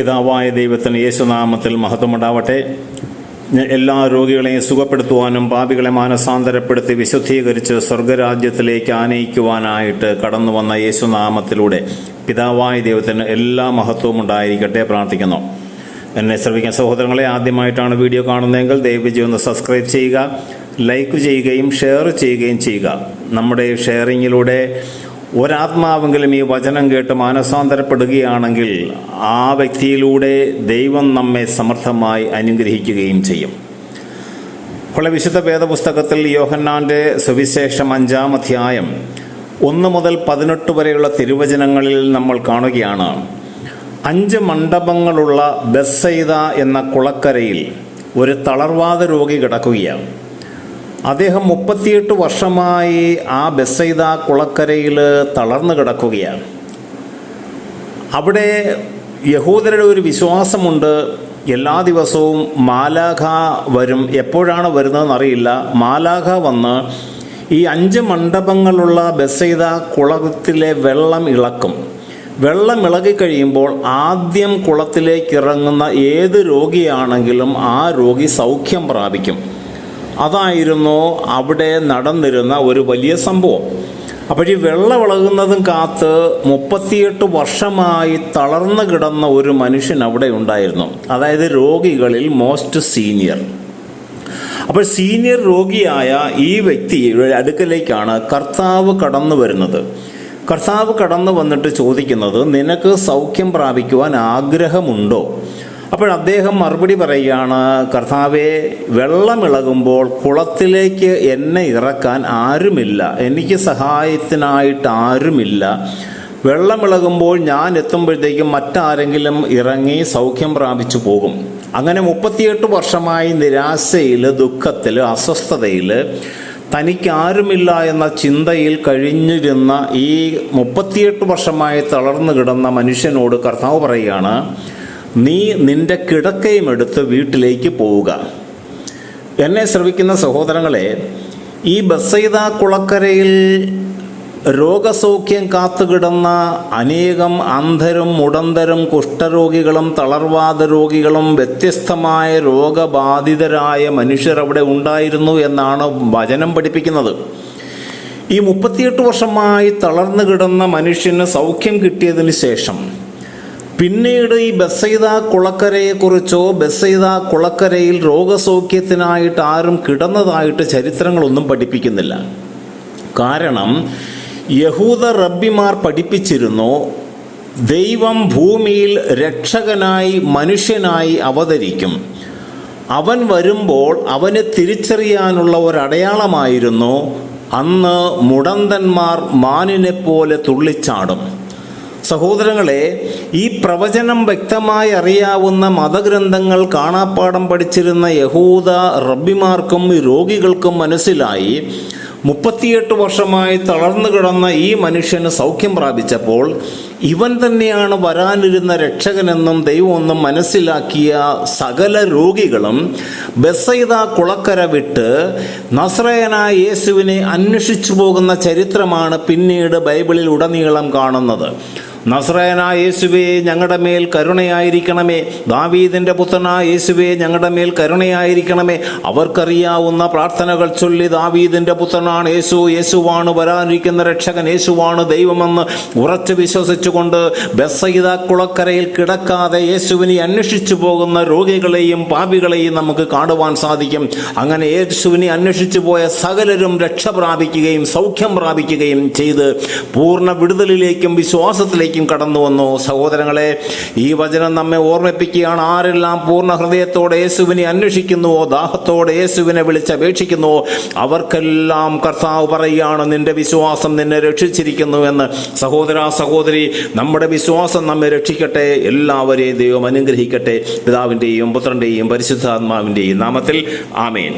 പിതാവായ ദൈവത്തിന് യേശുനാമത്തിൽ മഹത്വമുണ്ടാവട്ടെ. എല്ലാ രോഗികളെയും സുഖപ്പെടുത്തുവാനും പാപികളെ മാനസാന്തരപ്പെടുത്തി വിശുദ്ധീകരിച്ച് സ്വർഗരാജ്യത്തിലേക്ക് ആനയിക്കുവാനായിട്ട് കടന്നു വന്ന യേശുനാമത്തിലൂടെ പിതാവായ ദൈവത്തിന് എല്ലാ മഹത്വവും ഉണ്ടായിരിക്കട്ടെ പ്രാർത്ഥിക്കുന്നു. എന്നെ ശ്രമിക്കുന്ന സഹോദരങ്ങളെ, ആദ്യമായിട്ടാണ് വീഡിയോ കാണുന്നതെങ്കിൽ ദയവ് ഒന്ന് സബ്സ്ക്രൈബ് ചെയ്യുക, ലൈക്ക് ചെയ്യുകയും ഷെയർ ചെയ്യുകയും ചെയ്യുക. നമ്മുടെ ഷെയറിങ്ങിലൂടെ ഒരാത്മാവെങ്കിലും ഈ വചനം കേട്ട് മാനസാന്തരപ്പെടുകയാണെങ്കിൽ ആ വ്യക്തിയിലൂടെ ദൈവം നമ്മെ സമർത്ഥമായി അനുഗ്രഹിക്കുകയും ചെയ്യും. അപ്പോൾ വിശുദ്ധ വേദപുസ്തകത്തിൽ യോഹന്നാന്റെ സുവിശേഷം 5-ാം അധ്യായം 1 മുതൽ 18 വരെയുള്ള തിരുവചനങ്ങളിൽ നമ്മൾ കാണുകയാണ്. 5 മണ്ഡപങ്ങളുള്ള ബെത്സയിദ എന്ന കുളക്കരയിൽ ഒരു തളർവാദ രോഗി കിടക്കുകയാണ്. അദ്ദേഹം 38 വർഷമായി ആ ബെത്സയിദ കുളക്കരയിൽ തളർന്നു കിടക്കുകയാണ്. അവിടെ യഹൂദരുടെ ഒരു വിശ്വാസമുണ്ട്, എല്ലാ ദിവസവും മാലാഖ വരും. എപ്പോഴാണ് വരുന്നതെന്നറിയില്ല. മാലാഖ വന്ന് ഈ 5 മണ്ഡപങ്ങളുള്ള ബെത്സയിദ കുളത്തിലെ വെള്ളം ഇളക്കും. വെള്ളം ഇളകിക്കഴിയുമ്പോൾ ആദ്യം കുളത്തിലേക്ക് ഇറങ്ങുന്ന ഏത് രോഗിയാണെങ്കിലും ആ രോഗി സൗഖ്യം പ്രാപിക്കും. അതായിരുന്നു അവിടെ നടന്നിരുന്ന ഒരു വലിയ സംഭവം. അപ്പോൾ ഈ വെള്ളമിളകുന്നതും കാത്ത് 38 വർഷമായി തളർന്നു കിടന്ന ഒരു മനുഷ്യൻ അവിടെ ഉണ്ടായിരുന്നു. അതായത് രോഗികളിൽ മോസ്റ്റ് സീനിയർ. അപ്പോൾ സീനിയർ രോഗിയായ ഈ വ്യക്തിയുടെ അടുക്കലേക്കാണ് കർത്താവ് കടന്നു വരുന്നത്. കർത്താവ് കടന്നു വന്നിട്ട് ചോദിക്കുന്നത്, നിനക്ക് സൗഖ്യം പ്രാപിക്കുവാൻ ആഗ്രഹമുണ്ടോ? അപ്പോൾ അദ്ദേഹം മറുപടി പറയുകയാണ്, കർത്താവേ, വെള്ളമിളകുമ്പോൾ കുളത്തിലേക്ക് എന്നെ ഇറക്കാൻ ആരുമില്ല, എനിക്ക് സഹായത്തിനായിട്ട് ആരുമില്ല. വെള്ളമിളകുമ്പോൾ ഞാൻ എത്തുമ്പോഴത്തേക്കും മറ്റാരെങ്കിലും ഇറങ്ങി സൗഖ്യം പ്രാപിച്ചു പോകും. അങ്ങനെ 38 വർഷമായി നിരാശയിൽ, ദുഃഖത്തിൽ, അസ്വസ്ഥതയിൽ, തനിക്കാരുമില്ല എന്ന ചിന്തയിൽ കഴിഞ്ഞിരുന്ന ഈ 38 വർഷമായി തളർന്നു കിടന്ന മനുഷ്യനോട് കർത്താവ് പറയുകയാണ്, നീ നിന്റെ കിടക്കയും എടുത്ത് വീട്ടിലേക്ക് പോവുക. എന്നെ ശ്രവിക്കുന്ന സഹോദരങ്ങളെ, ഈ ബെത്സയിദ കുളക്കരയിൽ രോഗസൗഖ്യം കാത്തുകിടന്ന അനേകം അന്ധരും മുടന്തരും കുഷ്ഠരോഗികളും തളർവാദ രോഗികളും വ്യത്യസ്തമായ രോഗബാധിതരായ മനുഷ്യർ അവിടെ ഉണ്ടായിരുന്നു എന്നാണ് വചനം പഠിപ്പിക്കുന്നത്. ഈ 38 വർഷമായി തളർന്നു കിടന്ന മനുഷ്യന് സൗഖ്യം കിട്ടിയതിന് ശേഷം പിന്നീട് ഈ ബെത്സയിദ കുളക്കരയെക്കുറിച്ചോ ബെത്സയിദ കുളക്കരയിൽ രോഗസൗഖ്യത്തിനായിട്ട് ആരും കിടന്നതായിട്ട് ചരിത്രങ്ങളൊന്നും പഠിപ്പിക്കുന്നില്ല. കാരണം യഹൂദ റബ്ബിമാർ പഠിപ്പിച്ചിരുന്നു, ദൈവം ഭൂമിയിൽ രക്ഷകനായി മനുഷ്യനായി അവതരിക്കും. അവൻ വരുമ്പോൾ അവനെ തിരിച്ചറിയാനുള്ള ഒരടയാളമായിരുന്നു അന്ന് മുടന്തന്മാർ മാനിനെ പോലെ തുള്ളിച്ചാടും. സഹോദരങ്ങളെ, ഈ പ്രവചനം വ്യക്തമായി അറിയാവുന്ന മതഗ്രന്ഥങ്ങൾ കാണാപ്പാഠം പഠിച്ചിരുന്ന യഹൂദ റബ്ബിമാർക്കും രോഗികൾക്കും മനസ്സിലായി, 38 വർഷമായി തളർന്നു കിടന്ന ഈ മനുഷ്യന് സൗഖ്യം പ്രാപിച്ചപ്പോൾ ഇവൻ തന്നെയാണ് വരാനിരുന്ന രക്ഷകനെന്നും ദൈവമെന്നും മനസ്സിലാക്കിയ സകല രോഗികളും ബെത്സയിദ കുളക്കര വിട്ട് നസ്രയനായ യേശുവിനെ അന്വേഷിച്ചു പോകുന്ന ചരിത്രമാണ് പിന്നീട് ബൈബിളിൽ ഉടനീളം കാണുന്നത്. നസ്രയനായ യേശുവേ, ഞങ്ങളുടെ മേൽ കരുണയായിരിക്കണമേ. ദാവീദിന്റെ പുത്രനായ യേശുവേ, ഞങ്ങളുടെ മേൽ കരുണയായിരിക്കണമേ. അവർക്കറിയാവുന്ന പ്രാർത്ഥനകൾ ചൊല്ലി ദാവീദിന്റെ പുത്രനാണ് യേശു, യേശുവാണ് വരാനിരിക്കുന്ന രക്ഷകൻ, യേശുവാണ് ദൈവമെന്ന് ഉറച്ചു വിശ്വസിച്ചുകൊണ്ട് ബെത്സയിദ കുളക്കരയിൽ കിടക്കാതെ യേശുവിനെ അന്വേഷിച്ചു പോകുന്ന രോഗികളെയും പാപികളെയും നമുക്ക് കാണുവാൻ സാധിക്കും. അങ്ങനെ യേശുവിനെ അന്വേഷിച്ചു പോയ സകലരും രക്ഷ പ്രാപിക്കുകയും സൗഖ്യം പ്രാപിക്കുകയും ചെയ്ത് പൂർണ്ണ വിടുതലിലേക്കും വിശ്വാസത്തിലേക്കും കടന്നു വന്നു. സഹോദരങ്ങളെ, ഈ വചനം നമ്മെ ഓർമ്മിപ്പിക്കുകയാണ്, ആരെല്ലാം പൂർണ്ണ ഹൃദയത്തോടെ യേശുവിനെ അന്വേഷിക്കുന്നുവോ, ദാഹത്തോടെ യേശുവിനെ വിളിച്ചപേക്ഷിക്കുന്നുവോ, അവർക്കെല്ലാം കർത്താവ് പറയുകയാണ്, നിന്റെ വിശ്വാസം നിന്നെ രക്ഷിച്ചിരിക്കുന്നു എന്ന്. സഹോദര സഹോദരി, നമ്മുടെ വിശ്വാസം നമ്മെ രക്ഷിക്കട്ടെ. എല്ലാവരെയും ദൈവം അനുഗ്രഹിക്കട്ടെ. പിതാവിൻ്റെയും പുത്രൻ്റെയും പരിശുദ്ധാത്മാവിൻ്റെയും നാമത്തിൽ ആമേൻ.